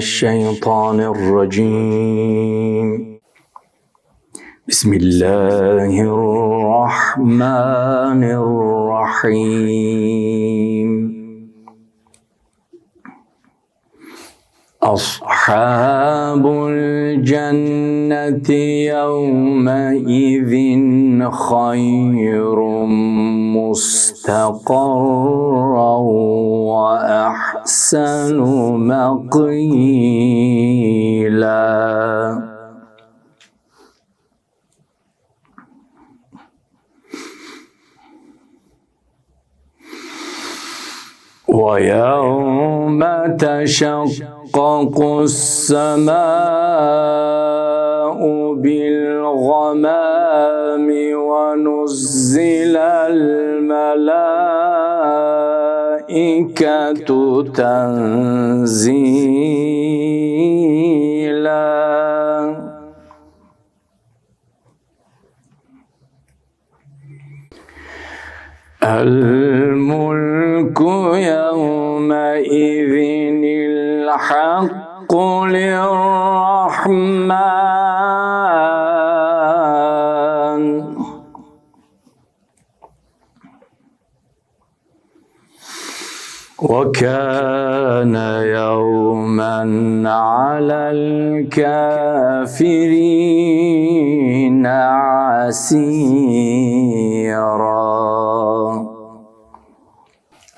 الشيطان الرجيم. بسم الله الرحمن الرحيم. أصحاب الجنة يومئذ خير مستقرا وأحسن مقيلا. ويوم تشقق السماء بالغمام ونزل الملائكة تنزيلا. الملك يومئذ الحق للرحمن. وكان يوما على الكافرين عسيرا.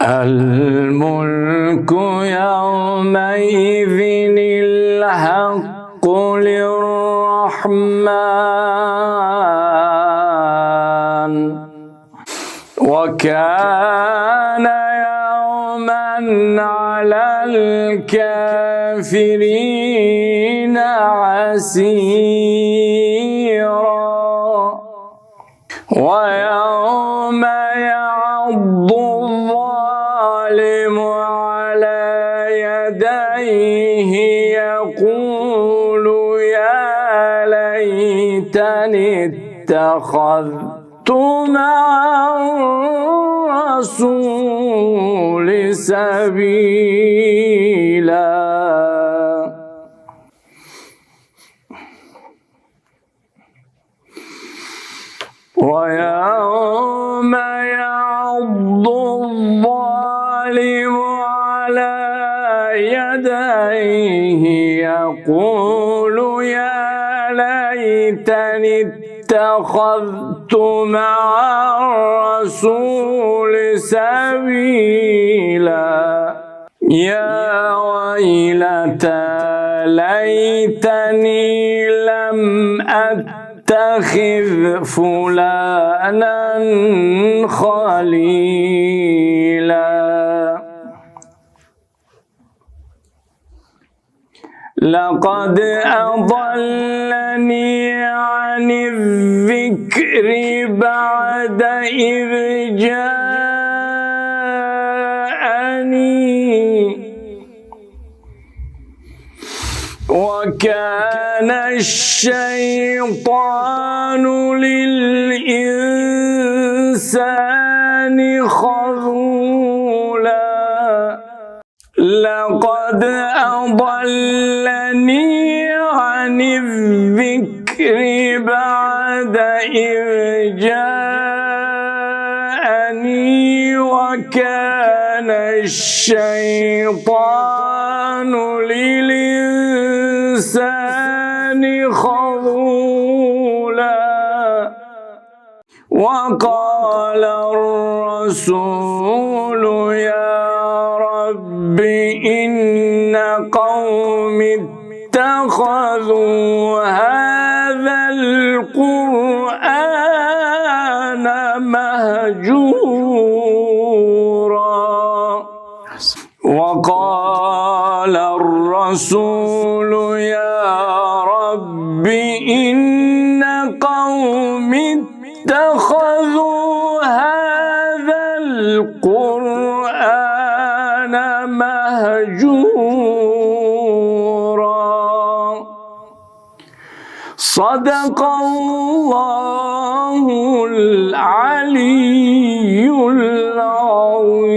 الملك يومئذ الحق للرحمن. وكان يوما على الكافرين عسيرا. ويوم يعض الظالم على يديه يقول يا ليتني اتخذت مع الرسول سبيلا. ويوم يعض الظالم على يديه يقول يا ليتني اتخذت مع الرسول سبيلا. يا ويلتى ليتني لم أتخذ فلانا خليلا. لقد أضلني عن الذكر بعد إذ جاءني وكان الشيطان للإنسان خذولا. لقد أضلني عن الذكر بعد إذ جاءني وكان الشيطان للإنسان خذولا. وقال الرسول يا رب إن قومي اتخذوا هذا القرآن مهجورا. وقال الرسول يا رب إن قومي اتخذوا هذا القرآن مهجورا. صدق الله العلي العظيم.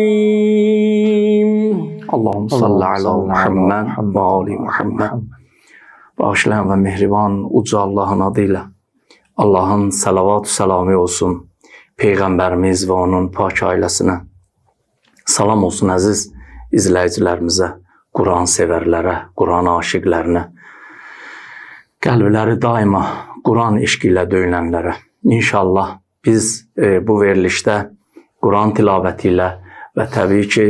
اللهم Allahum salli ala Muhammed və ali Muhammed. Bağışlayan və mehriban uca Allahın adıyla Allahın salavat-ı salamı olsun Peyğəmbərimiz və onun pak ailəsinə. Salam olsun əziz izləyicilərimizə, Quran sevərlərə, Quran aşiqlərinə, qəlbləri daima Quran eşqi ilə döyünənlərə. İnşallah biz bu verilişdə Quran tilavəti ilə və təbii ki,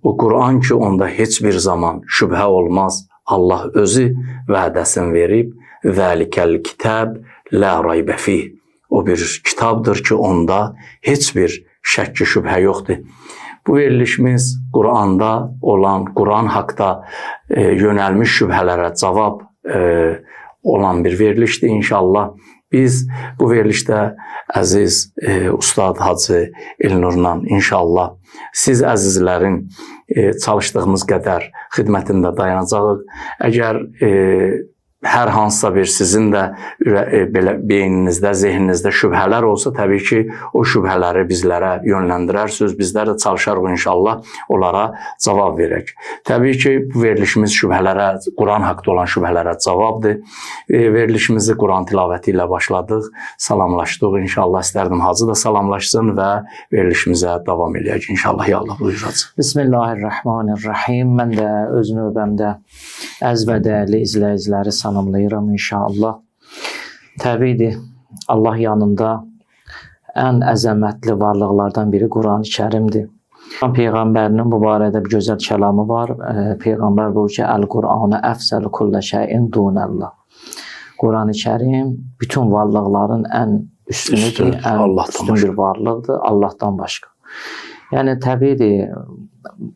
o Quran ki, onda heç bir zaman şübhə olmaz. Allah özü vədəsini verib, Zəlikəl kitab la raybə fih. O bir kitabdır ki, onda heç bir şəkki şübhə yoxdur. Bu verilişimiz Quranda olan, Quran haqda yönəlmiş şübhələrə cavab olan bir verilişdir inşallah. Biz bu verilişdə əziz Ustad Hacı Elnurla inşallah siz əzizlərin çalışdığımız qədər xidmətində dayanacağıq. Əgər hər hansısa bir sizin də belə beyninizdə, zehninizdə şübhələr olsa, təbii ki, o şübhələri bizlərə yönləndirərsiniz. Bizlər də çalışarıq inşallah onlara cavab verək. Təbii ki, bu verilişimiz şübhələrə, Quran haqqında olan şübhələrə cavabdır. Verilişimizi Quran tilavəti ilə başladıq, salamlaşdıq. İnşallah istərdim Hacı da salamlaşsın və verilişimizə davam edək. İnşallah, ya Allah, buyur Hacı. Bismillahirrahmanirrahim. Mən də öz növbəmdə əziz və dəyərli izləyiciləri salamlayıram inşallah. Təbiidir, Allah yanında ən əzəmətli varlıqlardan biri Quran-ı Kərimdir. Peyğəmbərinin bu barədə bir gözəl kəlamı var. Peyğəmbər buyurur ki, Əl-Qur'anə əfsəl kullə şeyin dunəllah. Quran-ı Kərim bütün varlıqların ən üstünüdür, ən üstün bir varlıqdır, Allahdan başqa. Yəni, təbiidir,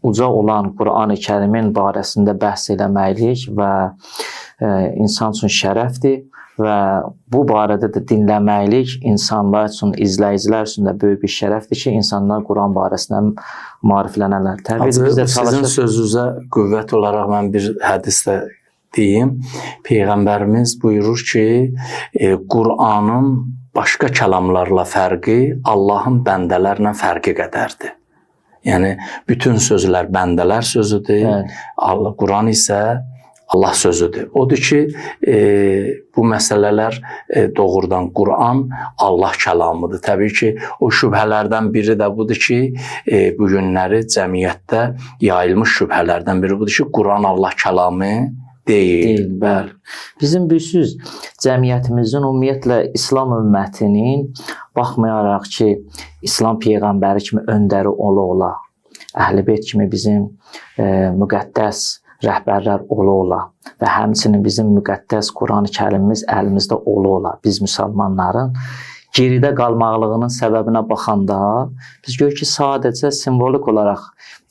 uca olan Quran-ı Kərimin barəsində bəhs eləməklik və insan üçün şərəfdir və bu barədə də dinləməklik insanlar üçün, izləyicilər üçün də böyük bir şərəfdir ki, insanlar Quran barəsində maariflənərlər. Sizin sözünüzə qüvvət olaraq mən bir hədis də deyim. Peyğəmbərimiz buyurur ki, Quranın başqa kəlamlarla fərqi Allahın bəndələrlə fərqi qədərdir. Yəni, bütün sözlər bəndələr sözüdür, Quran isə Allah sözüdür. Odur ki, bu məsələlər doğrudan Quran Allah kəlamıdır. Təbii ki, o şübhələrdən biri də budur ki, bu günləri cəmiyyətdə yayılmış şübhələrdən biri budur ki, Quran Allah kəlamı deyil. Bəli. Bizim büyüsüz cəmiyyətimizin, ümumiyyətlə İslam ümmətinin baxmayaraq ki, İslam Peyğəmbəri kimi öndəri ola-ola, Əhl-i-Beyt kimi bizim müqəddəs rəhbərlər ola-ola və həmçinin bizim müqəddəs Quran-ı Kərimimiz əlimizdə ola-ola biz müsəlmanların geridə qalmaqlığının səbəbinə baxanda biz görürük ki, sadəcə simvolik olaraq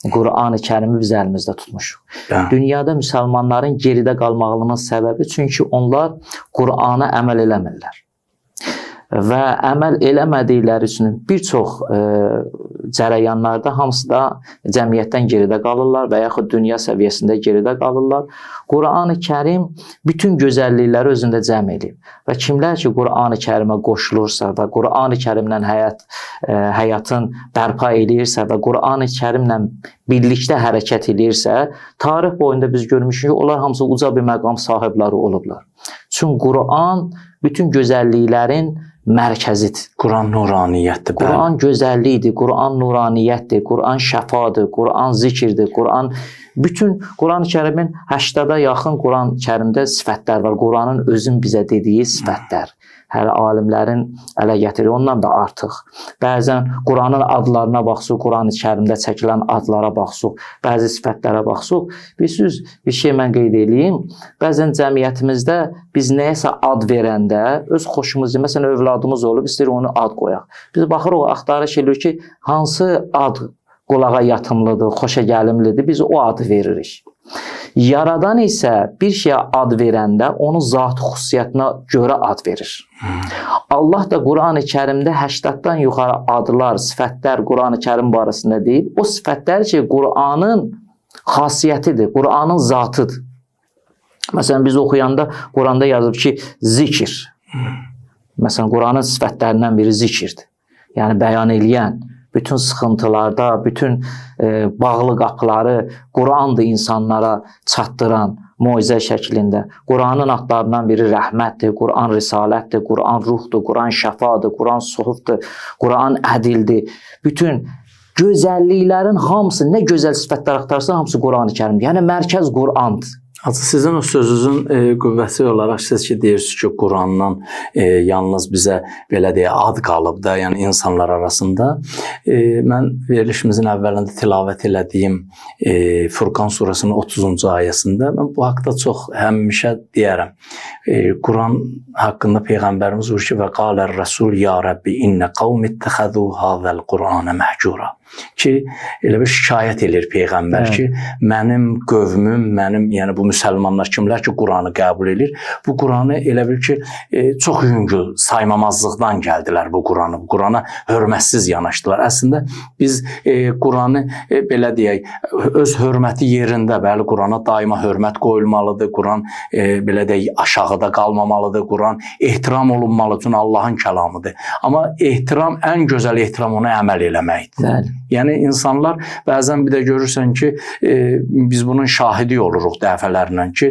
Quran-ı Kərimi biz əlimizdə tutmuşuq. Dünyada müsəlmanların geridə qalmaqlığının səbəbi çünki onlar Qurana əməl eləmirlər. Və əməl eləmədikləri üçün bir çox cərəyanlarda hamısı da cəmiyyətdən geridə qalırlar və yaxud dünya səviyyəsində geridə qalırlar. Quran-ı Kərim bütün gözəllikləri özündə cəm edib və kimlər ki, Quran-ı Kərimə qoşulursa və Quran-ı Kərimlə həyatın bərpa edirsə və Quran-ı Kərimlə birlikdə hərəkət edirsə, tarix boyunda biz görmüşük ki, onlar hamısı uca bir məqam sahibləri olublar. Çünki Quran bütün gözəlliklərin mərkəzidir. Quran nuraniyyətdir. Quran gözəllikdir, Quran nuraniyyətdir, Quran şəfadır, Quran zikirdir, bütün Quran-ı Kərimin 80-a yaxın Quran-ı Kərimdə sifətlər var. Quranın özün bizə dediyi sifətlər. Hələ alimlərin ələ gətirir, ondan da artıq. Bəzən Quranın adlarına baxsıq, Quran-ı Kərimdə çəkilən adlara baxsıq, bəzi sifətlərə baxsıq. Bir şey mən qeyd edeyim. Bəzən cəmiyyətimizdə biz nəyəsə ad verəndə öz xoşumuzdur. Məsələn, övladımız olub, istəyir onu ad qoyaq. Biz baxırıq, axtarış edirik ki, hansı ad qulağa yatımlıdır, xoşa gəlimlidir, biz o adı veririk. Yaradan isə bir şeyə ad verəndə onun zat xüsusiyyətinə görə ad verir. Allah da Quran-ı Kərimdə 80-dan yuxarı adlar, sifətlər Quran-ı Kərim barəsində deyib. O sifətlər ki, Quranın xasiyyətidir, Quranın zatıdır. Məsələn, biz oxuyanda Quranda yazıb ki, zikir. Məsələn, Quranın sifətlərindən biri zikirdir. Yəni, bəyan eləyən, bütün sıxıntılarda, bütün bağlı qapıları Qurandır insanlara çatdıran moizə şəklində. Quranın adlarından biri rəhmətdir, Quran risalətdir, Quran ruhdur, Quran şəfadır, Quran suhufdur, Quran ədildir. Bütün gözəlliklərin hamısı, nə gözəl sifətlər axtarsan, hamısı Quran-ı Kərimdir. Yəni mərkəz Qurandır. Hacı, sizin o sözünüzün qüvvəsi olaraq siz ki deyirsiniz ki, Qurandan yalnız bizə belə deyə ad qalıb da, yəni insanlar arasında. Mən verilişimizin əvvəlində tilavət elədiyim Furqan surəsinin 30-cu ayəsində mən bu haqda çox həmişə deyərəm. Quran haqqında Peyğəmbərimiz buyurur ki, və qalər rəsul ya Rəbbi innə qavmi ittəxəzu hazəl Qur'anə məhcura. Ki, elə bir şikayət edir Peyğəmbər ki, mənim qövmüm, yəni bu müsəlmanlar kimlər ki, Quranı qəbul edir, bu Quranı elə bir ki, çox yüngül, saymamazlıqdan gəldilər bu Quranı. Bu Qurana hörmətsiz yanaşdılar. Əslində, biz Quranı, belə deyək, öz hörməti yerində, bəli, Qurana daima hörmət qoyulmalıdır, Quran, belə deyək, aşağıda qalmamalıdır, Quran ehtiram olunmalıdır, çünki Allahın kəlamıdır. Amma ehtiram, ən gözəl ehtiram ona əməl eləməkdir. Bəli. Yəni, insanlar bəzən bir də görürsən ki, biz bunun şahidi oluruq dəfələrlə ki,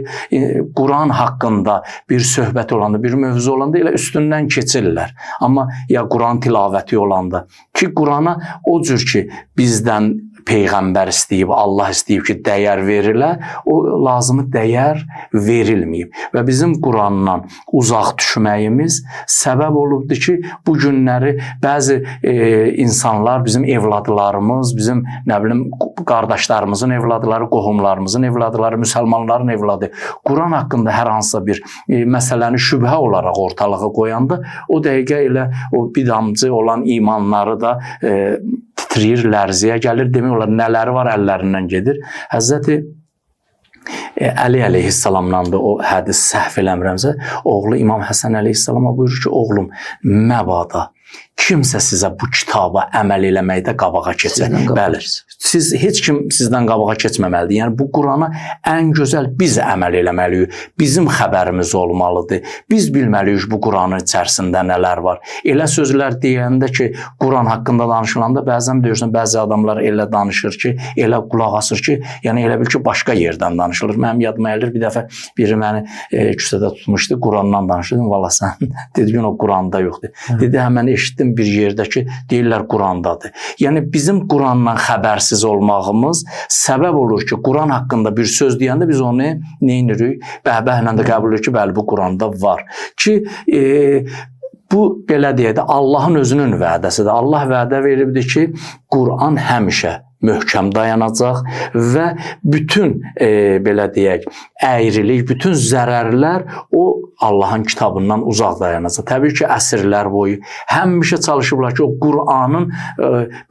Quran haqqında bir söhbət olanda, bir mövzu olanda elə üstündən keçirlər. Amma ya Quran tilavəti olanda ki, Qurana o cür ki, bizdən Peyğəmbər istəyib, Allah istəyib ki, dəyər verilə, o lazımı dəyər verilməyib. Və bizim Qurandan uzaq düşməyimiz səbəb olubdur ki, bu günləri bəzi insanlar, bizim evladlarımız, bizim nə bilim, qardaşlarımızın evladları, qohumlarımızın evladları, müsəlmanların evladı Quran haqqında hər hansısa bir məsələni şübhə olaraq ortalığa qoyanda, o dəqiqə elə o bidamcı olan imanları da titriyir, lərziyə gəlir, demək olar, nələri var əllərindən gedir. Həzrəti Əli əleyhissalamdan da o hədis səhv eləmirəmsə, oğlu İmam Həsən əleyhissalama buyurur ki, oğlum, məbada kimsə sizə bu kitaba əməl eləməkdə qabağa keçər. Bəli, siz, heç kim sizdən qabağa keçməməlidir. Yəni, bu Qurana ən gözəl biz əməl eləməliyik. Bizim xəbərimiz olmalıdır. Biz bilməliyik bu Quranın içərisində nələr var. Elə sözlər deyəndə ki, Quran haqqında danışılanda bəzən deyirsən, bəzi adamlar elə danışır ki, elə qulaq asır ki, yəni elə bil ki, başqa yerdən danışılır. Mənim yadıma gəlir, bir dəfə biri məni küçədə tutmuşdu, Qurandan danışırdı. Valla sən, dedi ki, o Quranda yoxdur. Dedi, həmən eşitdim bir yerdə ki, deyirlər Qurandadır. Yəni, bizim Qurandan xəbərsiz olmağımız səbəb olur ki, Quran haqqında bir söz deyəndə biz onu neynirik? Bəhbəhlə də qəbul edir ki, bəli, bu Quranda var. Ki, bu, belə deyək də, Allahın özünün vədəsidir. Allah vədə veribdir ki, Quran həmişə möhkəm dayanacaq və bütün, belə deyək, əyrilik, bütün zərərlər o Allahın kitabından uzaq dayanacaq. Təbii ki, əsrlər boyu həmişə çalışıblar ki, o Qur'anın,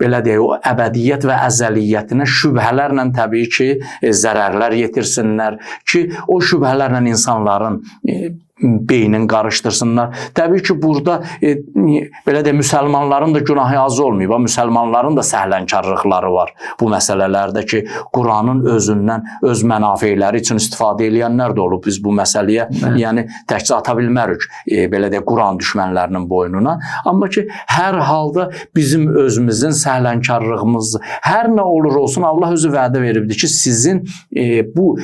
belə deyək, o əbədiyyət və əzəliyyətinə şübhələrlə təbii ki, zərərlər yetirsinlər ki, o şübhələrlə insanların beynin qarışdırsınlar. Təbii ki, burada belə də müsəlmanların da günahı az olmayıb. Müsəlmanların da səhlənkarlıqları var bu məsələlərdə ki, Quranın özündən, öz mənafeyləri üçün istifadə edənlər də olub. Biz bu məsələyə, yəni təkcə ata bilmərik, belə də Quran düşmənlərinin boynuna. Amma ki, hər halda bizim özümüzün səhlənkarlığımız, hər nə olur olsun, Allah özü vədə veribdir ki, sizin bu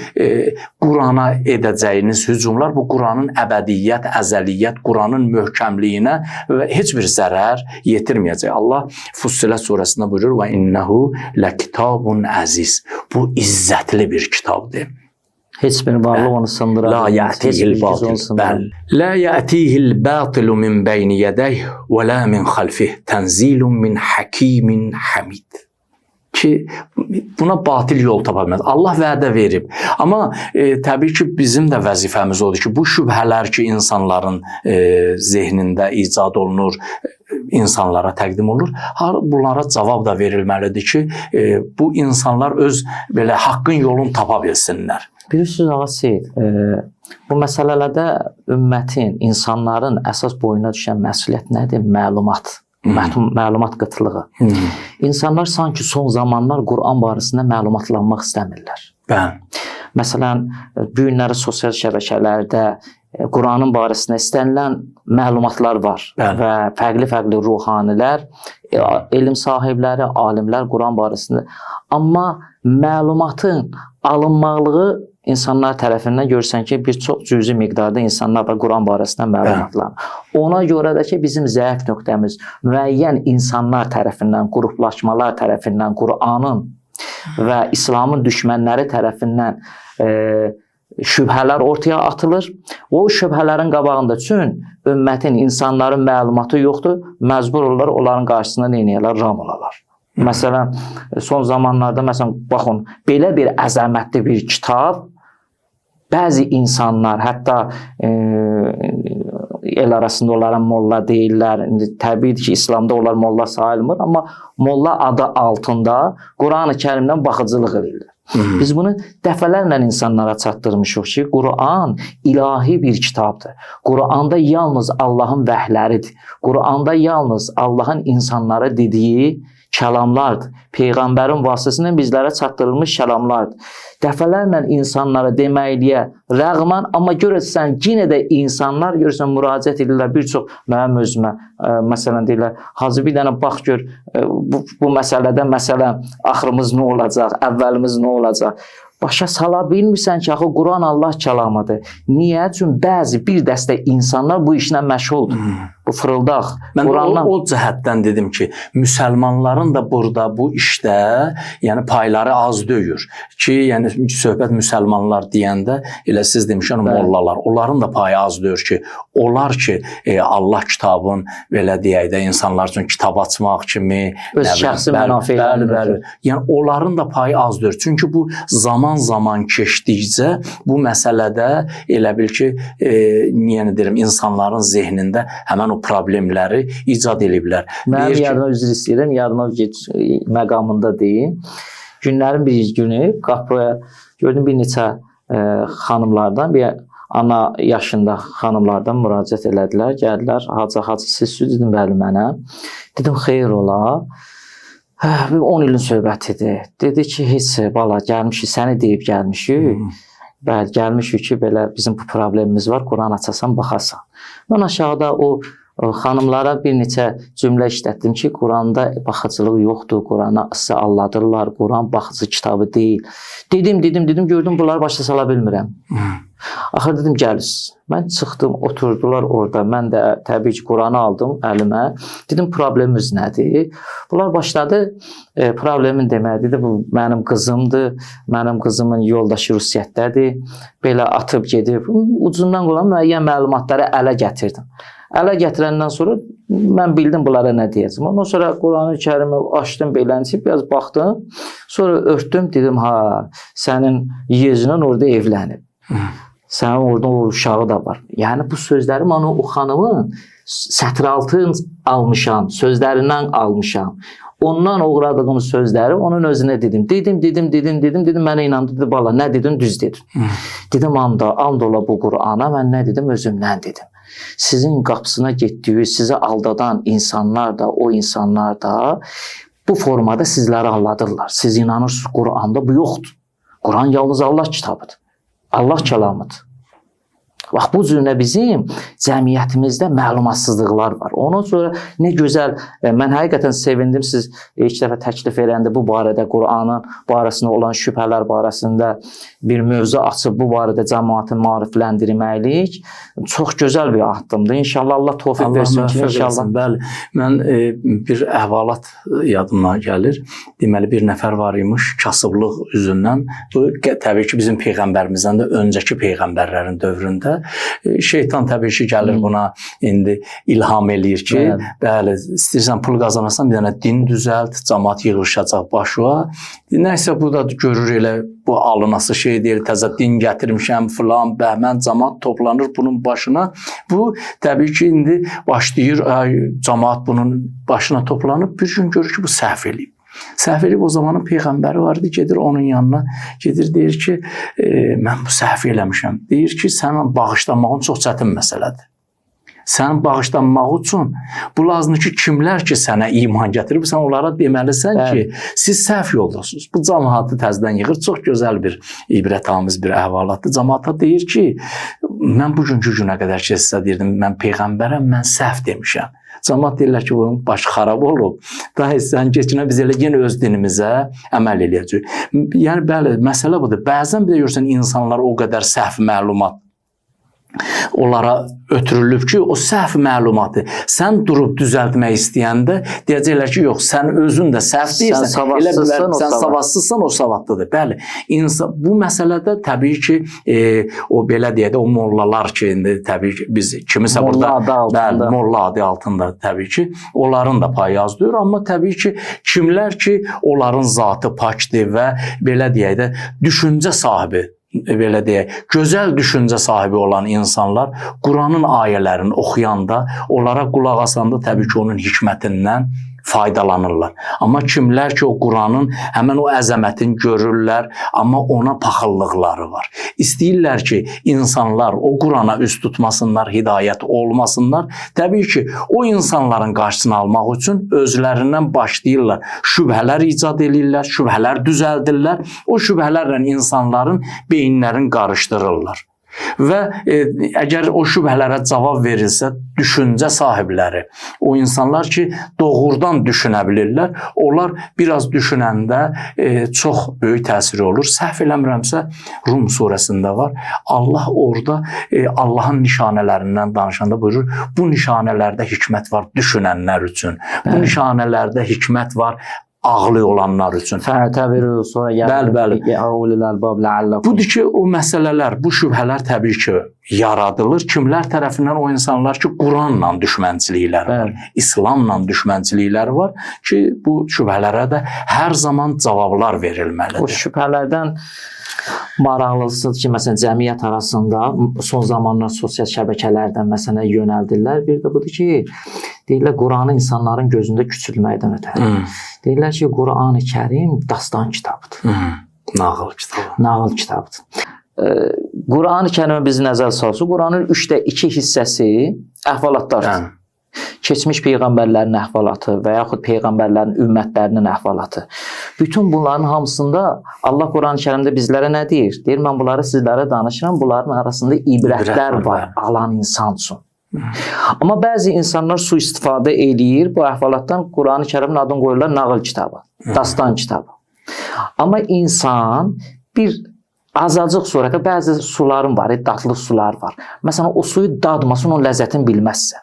Qurana edəcəyiniz hücumlar, bu Quranın əbədiyyət, əzəliyyət, Quranın möhkəmliyinə və heç bir zərər yetirməyəcək. Allah Fussilə surəsində buyurur və innəhu ləkitabun əziz. Bu izzətli bir kitabdır. Heç bir varlıq onu sındırar. La yətihil batil. La yətihil batilu min beyni yədəh və la min xalfih. Tənzilun min hakimin hamid. Ki, buna batil yol tapa bilməz. Allah vədə verib. Amma təbii ki, bizim də vəzifəmiz odur ki, bu şübhələr ki, insanların zehnində icad olunur, insanlara təqdim olunur, bunlara cavab da verilməlidir ki, bu insanlar öz belə haqqın yolunu tapa bilsinlər. Bilirsiniz, Ağa Seyid, bu məsələlərdə ümmətin, insanların əsas boyuna düşən məsuliyyət nədir? Məlumat. Məlumat qıtlığı. İnsanlar sanki son zamanlar Quran barəsində məlumatlanmaq istəmirlər. Bəli. Məsələn, bu günləri sosial şəbəkələrdə Quranın barəsində istənilən məlumatlar var Bəli. və fərqli-fərqli ruhanilər, elm sahibləri, alimlər Quran barəsində. Amma məlumatın alınmaqlığı insanlar tərəfindən görürsən ki, bir çox cüzi miqdarda insanlar var Quran barəsində məlumatlar. Ona görə də ki, bizim zəif nöqtəmiz müəyyən insanlar tərəfindən, qruplaşmalar tərəfindən Quranın və İslamın düşmənləri tərəfindən şübhələr ortaya atılır. O şübhələrin qabağında üçün ümmətin, insanların məlumatı yoxdur, məcbur olurlar onların qarşısında nə edirlər? Ram olarlar. Məsələn, son zamanlarda məsələn baxın, belə bir əzəmətli bir kitab bəzi insanlar, hətta el arasında onlara molla deyirlər. İndi təbiidir ki, İslamda onlar molla sayılmır, amma molla adı altında Quran-ı Kərimdən baxıcılıq edirlər. Biz bunu dəfələrlə insanlara çatdırmışıq ki, Quran ilahi bir kitabdır. Quranda yalnız Allahın vəhləridir. Quranda yalnız Allahın insanlara dediyi kəlamlardır. Peyğəmbərin vasitəsilə bizlərə çatdırılmış kəlamlardır. Dəfələrlə insanlara deməkliyə rəğmən, amma görürsən yenə də insanlar görürsən müraciət edirlər bir çox mənim özümə. Məsələn deyirlər, Hacı bir dənə bax gör bu məsələdə məsələn axırımız nə olacaq, əvvəlimiz nə olacaq. Başa sala bilmirsən ki, axı Quran Allah kəlamıdır. Niyə? Çünki bəzi bir dəstə insanlar bu işlə məşğuldur. Bu fırıldaq. Mən Qurandan... o cəhətdən dedim ki, müsəlmanların da burada bu işdə yəni payları az deyil. Ki, yəni söhbət müsəlmanlar deyəndə elə siz demişən mollalar, onların da payı az deyil ki, onlar ki Allah kitabın belə deyək də insanlar üçün kitab açmaq kimi öz şəxsi mənafeləri. Yəni onların da payı az deyil. Çünki bu zaman keçdikcə bu məsələdə elə bil ki, yəni deyirəm insanların zehnində həmən o problemləri icad ediblər. Mənim yadıma üzr istəyirəm, yadıma məqamında deyim. Günlərin bir günü qapıya gördüm bir neçə xanımlardan, bir ana yaşında xanımlardan müraciət elədilər, gəldilər. Hacı siz dedim, bəli mənəm. Dedim, xeyir ola. 10 ilin söhbətidir. Dedi ki, heç bala gəlmişik, səni deyib gəlmişik. Bəli, gəlmişik ki, belə bizim bu problemimiz var, Quran açasan, baxasan. Mən aşağıda o xanımlara bir neçə cümlə işlətdim ki, Quranda baxıcılıq yoxdur, Qurana sizə alladırlar, Quran baxıcı kitabı deyil. Dedim, gördüm, bunları başa sala bilmirəm. Axır dedim, gəlirsiniz. Mən çıxdım, oturdular orada. Mən də təbii ki, Quranı aldım əlimə. Dedim, problemimiz nədir? Bunlar başladı, problemin deməlidir, bu mənim qızımdır, mənim qızımın yoldaşı Rusiyyətdədir, belə atıb gedib. Ucundan qolan müəyyən məlumatları ələ gətirdim. Ələ gətirəndən sonra mən bildim bunlara nə deyəcəm. Ondan sonra Quran-ı Kərimi açdım, belənçib, biraz baxdım. Sonra örtdüm, dedim, sənin yezindən orada evlənib. Sənin orada o uşağı da var. Yəni bu sözləri mən o xanımın sətraltın almışam, sözlərindən almışam. Ondan uğradığım sözləri onun özünə dedim. Dedim, mənə inandı, dedi, bala, nə dedin, düz dedin. Dedim, and ola bu Qurana, mən nə dedim, özümdən dedim. Sizin qapısına getdiyi, sizi aldadan insanlar da, o insanlar da bu formada sizləri alladırlar. Siz inanırsınız Quranda bu yoxdur. Quran yalnız Allah kitabıdır. Allah kəlamıdır. Bax, bu cürünə bizim cəmiyyətimizdə məlumatsızlıqlar var. Ondan sonra nə gözəl, mən həqiqətən sevindim, siz ilk dəfə təklif edəndə bu barədə Quranın barəsində olan şübhələr barəsində bir mövzu açıb bu barədə cəmaatı maarifləndirməklik çox gözəl bir addımdır. İnşallah Allah tövfiq versin ki, inşallah. Bəli, mən bir əhvalat yadımdan gəlir. Deməli, bir nəfər var imiş kasıblıq üzündən. Bu, təbii ki, bizim Peyğəmbərimizdən də öncəki Peyğəmbərlərin dövründə şeytan təbii ki, gəlir buna indi ilham eləyir ki, bəli, istəyirsən pul qazanırsan, bir dənə din düzəlt, cəmaat yığılışacaq başına. Nəysə, bu da görür elə bu alınası şey deyil, təzə din gətirmişəm filan, bəhmən, cəmaat toplanır bunun başına. Bu, təbii ki, indi başlayır, cəmaat bunun başına toplanıb, bir gün görür ki, bu səhv eləyib. Səhv eləyib, o zamanın Peyğəmbəri vardı, gedir onun yanına, gedir, deyir ki, mən bu səhv eləmişəm. Deyir ki, sənin bağışlanmağın çox çətin məsələdir. Sənin bağışlanmaq üçün bu lazımdır ki, kimlər ki sənə iman gətirib, sən onlara deməlisən ki, siz səhv yoldasınız. Bu cəmaatı təzədən yığır. Çox gözəl bir ibrətamiz bir əhvalatdır. Cəmaata deyir ki, mən bugünkü günə qədər ki, sizə deyirdim, mən peyğəmbərəm, mən səhv demişəm. Cəmaat deyirlər ki, bunun başı xarab olub. Daha sən keçinə biz elə yenə öz dinimizə əməl eləyəcəyik. Yəni, bəli, məsələ budur. Bəzən bir də görürsən, insanlar o qədər səhv məlumat onlara ötürülüb ki, o səhv məlumatı sən durub düzəltmək istəyəndə deyəcəklər ki, yox, sən özün də səhv deyirsən, sən savadsızsan, o savadlıdır. Bəli, bu məsələdə təbii ki, o belə deyək də, o mollalar ki, indi təbii ki, biz kimisə burada molla adı altında təbii ki, onların da payı azdır, amma təbii ki, kimlər ki, onların zatı pakdır və belə deyək də, düşüncə sahibi, belə deyək, gözəl düşüncə sahibi olan insanlar Quranın ayələrini oxuyanda, onlara qulaq asanda təbii ki, onun hikmətindən faydalanırlar. Amma kimlər ki, o Quranın həmən o əzəmətini görürlər, amma ona paxıllıqları var. İstəyirlər ki, insanlar o Qurana üst tutmasınlar, hidayət olmasınlar. Təbii ki, o insanların qarşısını almaq üçün özlərindən başlayırlar. Şübhələr icad edirlər, şübhələr düzəldirlər. O şübhələrlə insanların beyinlərini qarışdırırlar. Və əgər o şübhələrə cavab verilsə, düşüncə sahibləri, o insanlar ki, doğrudan düşünə bilirlər, onlar biraz düşünəndə çox böyük təsiri olur. Səhv eləmirəmsə, Rum surəsində var. Allah orada Allahın nişanələrindən danışanda buyurur, bu nişanələrdə hikmət var düşünənlər üçün. Bu nişanələrdə hikmət var ağlı olanlar üçün. Fətəbiru, sonra budur ki, o məsələlər, bu şübhələr təbii ki, yaradılır. Kimlər tərəfindən? O insanlar ki, Quranla düşmənçilikləri var, İslamla düşmənçilikləri var ki, bu şübhələrə də hər zaman cavablar verilməlidir. O şübhələrdən maraqlısıdır ki, məsələn, cəmiyyət arasında son zamanlar sosial şəbəkələrdən məsələn yönəldirlər. Bir də budur ki, deyirlər, Quranı insanların gözündə küçülməkdən ötəri. Deyirlər ki, Quran-ı Kərim dastan kitabıdır. Nağıl kitabı. Nağıl kitabıdır. Quran-ı Kərimi biz nəzər salsaq, Quranın 2/3 hissəsi əhvalatlardır. Keçmiş peyğəmbərlərin əhvalatı və yaxud peyğəmbərlərin ümmətlərinin əhvalatı. Bütün bunların hamısında Allah Quran-ı Kərimdə bizlərə nə deyir? Deyir, mən bunları sizlərə danışıram, bunların arasında ibrətlər var alan insan üçün. Amma bəzi insanlar sui-istifadə eləyir, bu əhvalatdan Quran-ı Kərimin adını qoyurlar nağıl kitabı, dastan kitabı. Amma insan bir azacıq surətdə bəzi suların var, dadlı sular var. Məsələn, o suyu dadmasın, onun ləzzətini bilməzsən.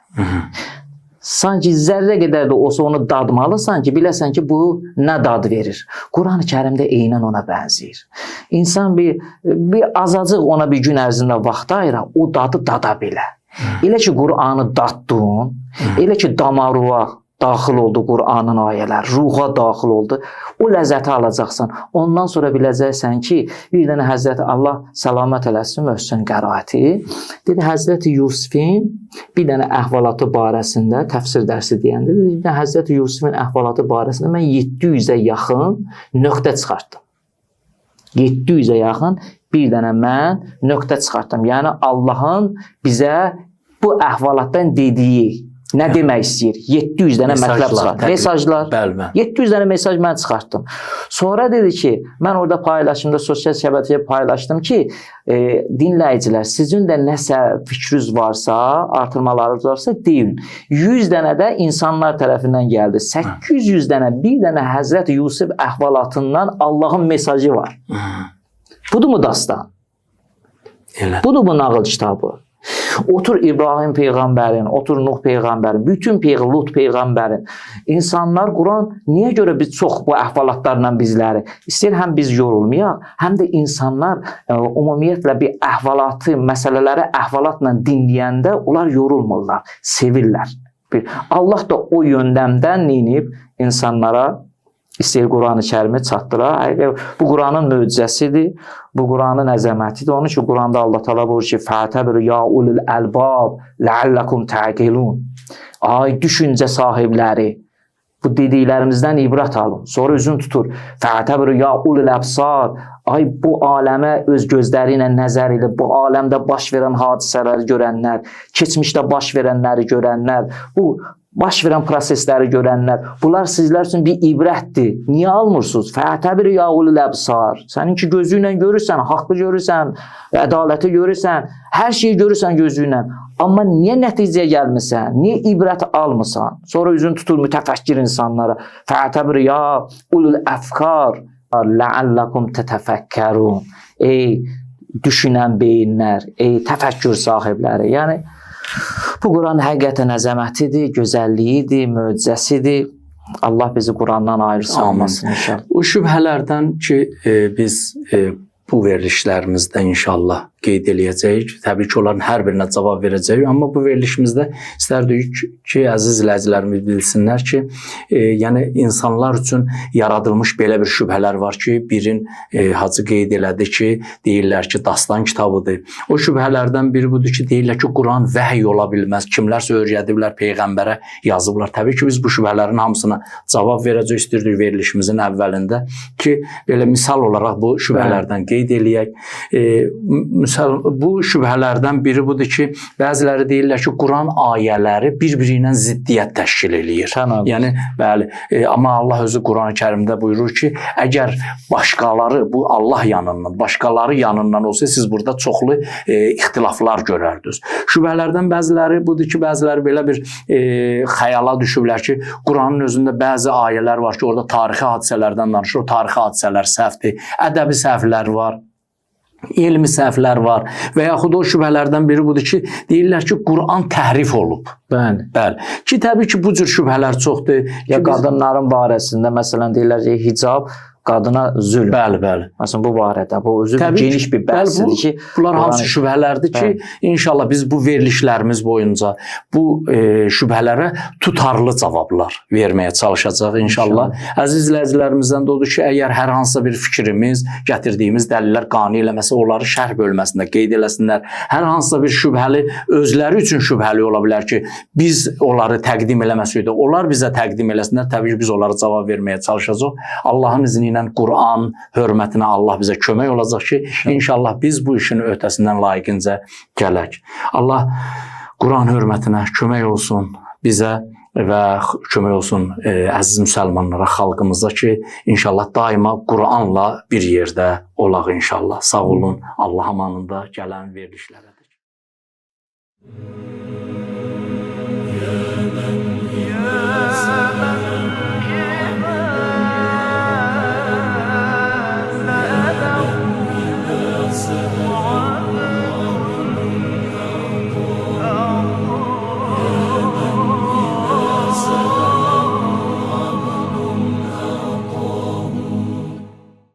Sanki zərrə qədər də olsa onu dadmalısan ki, biləsən ki, bu nə dad verir. Quran-ı Kərimdə eynən ona bənzəyir. İnsan bir azacıq ona bir gün ərzində vaxt ayıra, o dadı dada bilə. Elə ki, Quranı daddın, elə ki, damaruğa daxil oldu Quranın ayələr, ruha daxil oldu, o ləzzəti alacaqsan. Ondan sonra biləcəksən ki, bir dənə Həzrəti Allah səlamət eləsin, Möhsün qəraəti, dedi, Həzrəti Yusufin bir dənə əhvalatı barəsində, təfsir dərsi deyəndə, dedi, Həzrəti Yusufin əhvalatı barəsində mən 700-ə yaxın nöqtə çıxartdım. 700-ə yaxın bir dənə mən nöqtə çıxartdım. Yəni, Allahın bizə bu əhvalatdan dediyi, nə demək istəyir? 700 dənə mətləb çıxartdım. Mesajlar. 700 dənə mesaj mən çıxartdım. Sonra dedi ki, mən orada paylaşımda, sosial şəbəkəyə paylaşdım ki, dinləyicilər, sizin də nəsə fikriniz varsa, artırmalarınız varsa deyin. 100 dənə də insanlar tərəfindən gəldi. 800 dənə, bir dənə Həzrət Yusuf əhvalatından Allahın mesajı var. Budur mu dastan? Budur bu nağıl kitabı. Otur İbrahim peyğəmbərin, otur Nuh peyğəmbərin, bütün Lut peyğəmbərin. İnsanlar Quran niyə görə biz çox bu əhvalatlarla bizləri istəyir, həm biz yorulmayaq, həm də insanlar ümumiyyətlə bir əhvalatı, məsələləri əhvalatla dinləyəndə onlar yorulmurlar, sevirlər. Allah da o yöndəmdən neyinib insanlara istəyir Quran-ı Kərimi çatdırar. Bu Quranın möcüzəsidir, bu Quranın əzəmətidir. Onun ki, Quranda Allah təala buyurur ki, "Fətəbiru ya ulul albab la'allakum ta'qilun." Ay düşüncə sahibləri, Bu dediklərimizdən ibrət alın. Sonra üzün tutur. Fə'təbiru ya ulul əbsar. Ay bu aləmə öz gözləri ilə nəzər ilə, bu aləmdə baş verən hadisələri görənlər, keçmişdə baş verənləri görənlər, bu baş verən prosesləri görənlər, bunlar sizlər üçün bir ibrətdir. Niyə almırsınız? Fə'təbiru ya ulul əbsar. Səninki gözü ilə görürsən, haqqı görürsən, ədaləti görürsən, hər şeyi görürsən gözü ilə. Amma niyə nəticəyə gəlmirsən? Niyə ibrət almırsan? Sonra üzün tutur mütəfəkkir insanlara. Fə'təbir ya ulul əfkar ləalləkum tətəfəkkərun. Ey düşünən beyinlər, ey təfəkkür sahibləri. Yəni bu Quran həqiqətən əzəmətidir, gözəlliyidir, möcüzəsidir. Allah bizi Qurandan ayrı salmasın inşallah. O şübhələrdən ki biz bu verilişlərimizdə inşallah qeyd eləyəcəyik. Təbii ki, onların hər birinə cavab verəcəyik. Amma bu verilişimizdə istərdik ki, əziz izləyicilərimiz bilsinlər ki, yəni insanlar üçün yaradılmış belə bir şübhələr var ki, birin Hacı qeyd elədi ki, deyirlər ki, dastan kitabıdır. O şübhələrdən biri budur ki, deyirlər ki, Quran vəhy ola bilməz. Kimlərsə öyrədiblər, Peyğəmbərə yazıblar. Təbii ki, biz bu şübhələrin hamısına cavab verəcək istirdik verilişimizin əvvəlində ki, belə misal olaraq bu şübhələrdən qeyd eləyək. Bu şübhələrdən biri budur ki, bəziləri deyirlər ki, Quran ayələri bir-biri ilə ziddiyyət təşkil eləyir. Yəni, bəli, amma Allah özü Quran-ı Kərimdə buyurur ki, əgər başqaları, bu Allah yanından, başqaları yanından olsa, siz burada çoxlu ixtilaflar görərdiniz. Şübhələrdən bəziləri budur ki, bəziləri belə bir xəyala düşüblər ki, Quranın özündə bəzi ayələr var ki, orada tarixi hadisələrdən danışır, o tarixi hadisələr səhvdir, ədəbi səhvlər var, elmi səhvlər var və yaxud o şübhələrdən biri budur ki, deyirlər ki, Quran təhrif olub. Bəli. Ki, təbii ki, bu cür şübhələr çoxdur. Ya qadınların barəsində, məsələn, deyirlər ki, hicab qadına zülm. Bəli. Məsələn, bu barədə, bu özü geniş bir bəhsdir ki, bunlar hansı şübhələrdir ki, inşallah biz bu verilişlərimiz boyunca bu şübhələrə tutarlı cavablar verməyə çalışacaq inşallah. Əziz izləyicilərimizdən də odur ki, əgər hər hansısa bir fikrimiz, gətirdiyimiz dəlillər qane eləməsə, onları şərh bölməsində qeyd eləsinlər. Hər hansısa bir şübhəli özləri üçün şübhəli ola bilər ki, biz onları təqdim eləməsəydik, onlar bizə təqdim eləsinlər, təbii ki, biz onlara cavab verməyə çalışacaq. Allahın izni ilə Quran hörmətinə Allah bizə kömək olacaq ki, inşallah biz bu işin öhdəsindən layiqincə gələk. Allah Quran hörmətinə kömək olsun bizə və kömək olsun əziz müsəlmanlara, xalqımıza ki, inşallah daima Quranla bir yerdə olaq inşallah. Sağ olun, Allah amanında gələn verilişlərədir.